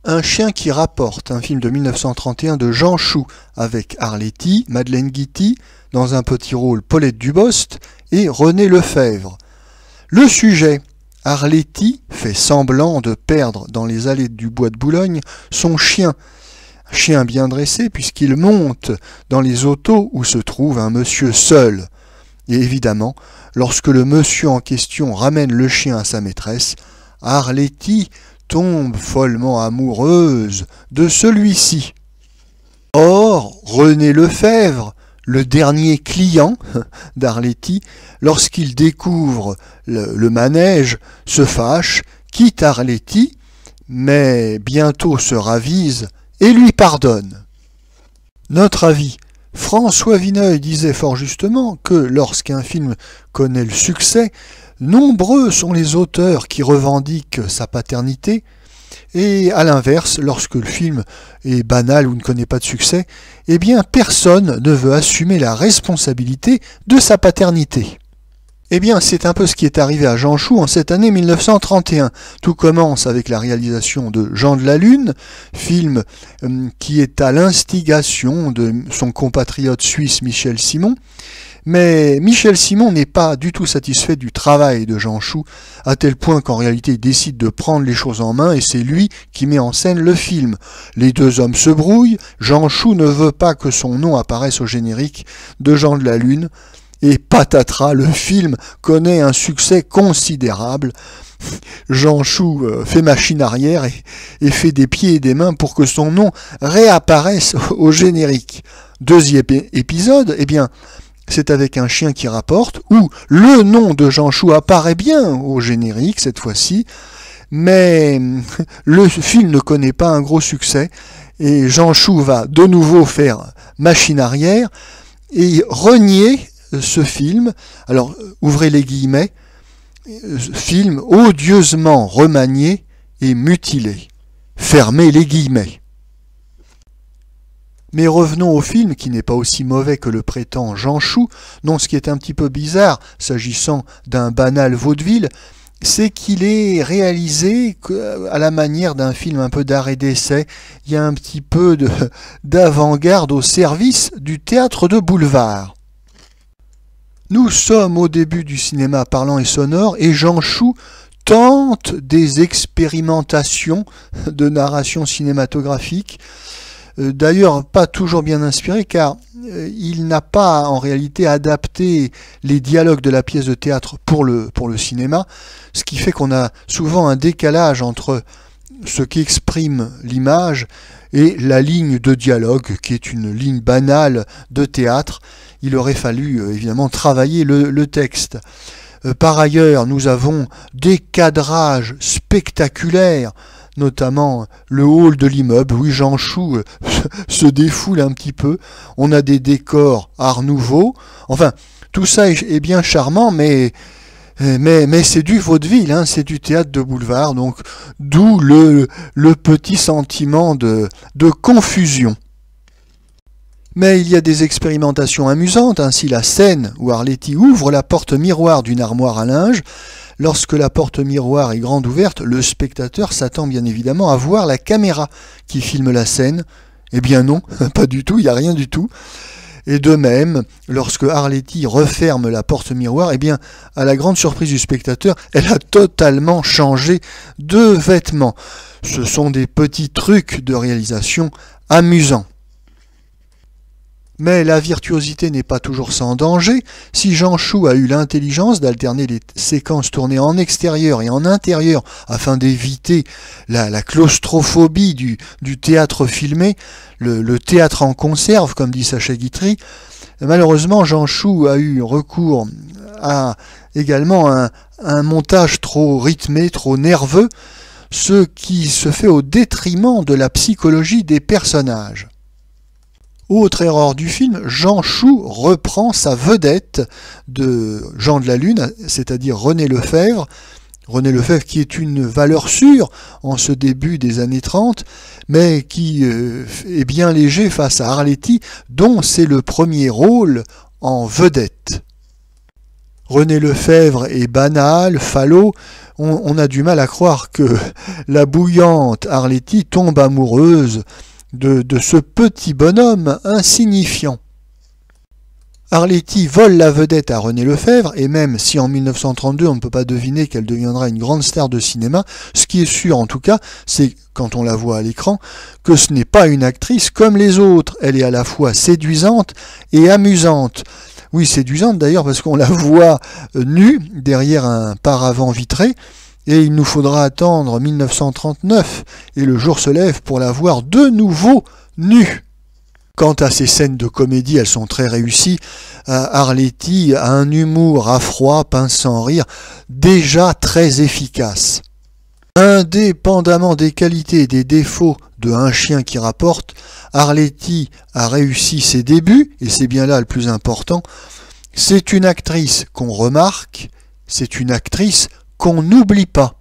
Un chien qui rapporte, un film de 1931 de Jean Chou, avec Arletty, Madeleine Guity, dans un petit rôle Paulette Dubost et René Lefèvre. Le sujet, Arletty fait semblant de perdre dans les allées du bois de Boulogne son chien. Un chien bien dressé puisqu'il monte dans les autos où se trouve un monsieur seul. Et évidemment, lorsque le monsieur en question ramène le chien à sa maîtresse, Arletty tombe follement amoureuse de celui-ci. Or, René Lefèvre, le dernier client d'Arletty, lorsqu'il découvre le manège, se fâche, quitte Arletty, mais bientôt se ravise et lui pardonne. Notre avis, François Vineuil disait fort justement que lorsqu'un film connaît le succès, nombreux sont les auteurs qui revendiquent sa paternité, et à l'inverse, lorsque le film est banal ou ne connaît pas de succès, eh bien personne ne veut assumer la responsabilité de sa paternité. Eh bien, c'est un peu ce qui est arrivé à Jean Chou en cette année 1931. Tout commence avec la réalisation de Jean de la Lune, film qui est à l'instigation de son compatriote suisse Michel Simon. Mais Michel Simon n'est pas du tout satisfait du travail de Jean Chou, à tel point qu'en réalité il décide de prendre les choses en main et c'est lui qui met en scène le film. Les deux hommes se brouillent, Jean Chou ne veut pas que son nom apparaisse au générique de Jean de la Lune, et patatras, le film connaît un succès considérable. Jean Chou fait machine arrière et fait des pieds et des mains pour que son nom réapparaisse au générique. Deuxième épisode, eh bien, c'est avec un chien qui rapporte, où le nom de Jean Chou apparaît bien au générique cette fois-ci, mais le film ne connaît pas un gros succès, et Jean Chou va de nouveau faire machine arrière et renier ce film, alors ouvrez les guillemets, film odieusement remanié et mutilé. Fermez les guillemets. Mais revenons au film qui n'est pas aussi mauvais que le prétend Jean Chou. Non, ce qui est un petit peu bizarre, s'agissant d'un banal vaudeville, c'est qu'il est réalisé à la manière d'un film un peu d'art et d'essai. Il y a un petit peu d'avant-garde au service du théâtre de boulevard. Nous sommes au début du cinéma parlant et sonore et Jean Chou tente des expérimentations de narration cinématographique, d'ailleurs pas toujours bien inspirées car il n'a pas en réalité adapté les dialogues de la pièce de théâtre pour le cinéma, ce qui fait qu'on a souvent un décalage entre ce qu'exprime l'image et la ligne de dialogue qui est une ligne banale de théâtre. Il aurait fallu évidemment travailler le texte. Par ailleurs, nous avons des cadrages spectaculaires, notamment le hall de l'immeuble. Oui, Jean Chou se défoule un petit peu. On a des décors art nouveau. Enfin, tout ça est bien charmant, mais c'est du vaudeville, hein, c'est du théâtre de boulevard, donc d'où le petit sentiment de confusion. Mais il y a des expérimentations amusantes, ainsi la scène où Arletty ouvre la porte miroir d'une armoire à linge. Lorsque la porte miroir est grande ouverte, le spectateur s'attend bien évidemment à voir la caméra qui filme la scène. Eh bien non, pas du tout, il n'y a rien du tout. Et de même, lorsque Arletty referme la porte miroir, eh bien, à la grande surprise du spectateur, elle a totalement changé de vêtements. Ce sont des petits trucs de réalisation amusants. Mais la virtuosité n'est pas toujours sans danger. Si Jean Chou a eu l'intelligence d'alterner les séquences tournées en extérieur et en intérieur afin d'éviter la claustrophobie du théâtre filmé, le théâtre en conserve, comme dit Sacha Guitry, malheureusement Jean Chou a eu recours à également un montage trop rythmé, trop nerveux, ce qui se fait au détriment de la psychologie des personnages. Autre erreur du film, Jean Chou reprend sa vedette de Jean de la Lune, c'est-à-dire René Lefèvre. René Lefèvre qui est une valeur sûre en ce début des années 30, mais qui est bien léger face à Arletty, dont c'est le premier rôle en vedette. René Lefèvre est banal, falot. On a du mal à croire que la bouillante Arletty tombe amoureuse de ce petit bonhomme insignifiant. Arletty vole la vedette à René Lefèvre, et même si en 1932 on ne peut pas deviner qu'elle deviendra une grande star de cinéma, ce qui est sûr en tout cas, c'est, quand on la voit à l'écran, que ce n'est pas une actrice comme les autres. Elle est à la fois séduisante et amusante. Oui, séduisante d'ailleurs parce qu'on la voit nue derrière un paravent vitré, et il nous faudra attendre 1939 et le jour se lève pour la voir de nouveau nue. Quant à ces scènes de comédie, elles sont très réussies. Arletty a un humour à froid, pince sans rire, déjà très efficace. Indépendamment des qualités et des défauts de Un chien qui rapporte, Arletty a réussi ses débuts, et c'est bien là le plus important. C'est une actrice qu'on remarque, c'est une actrice qu'on n'oublie pas.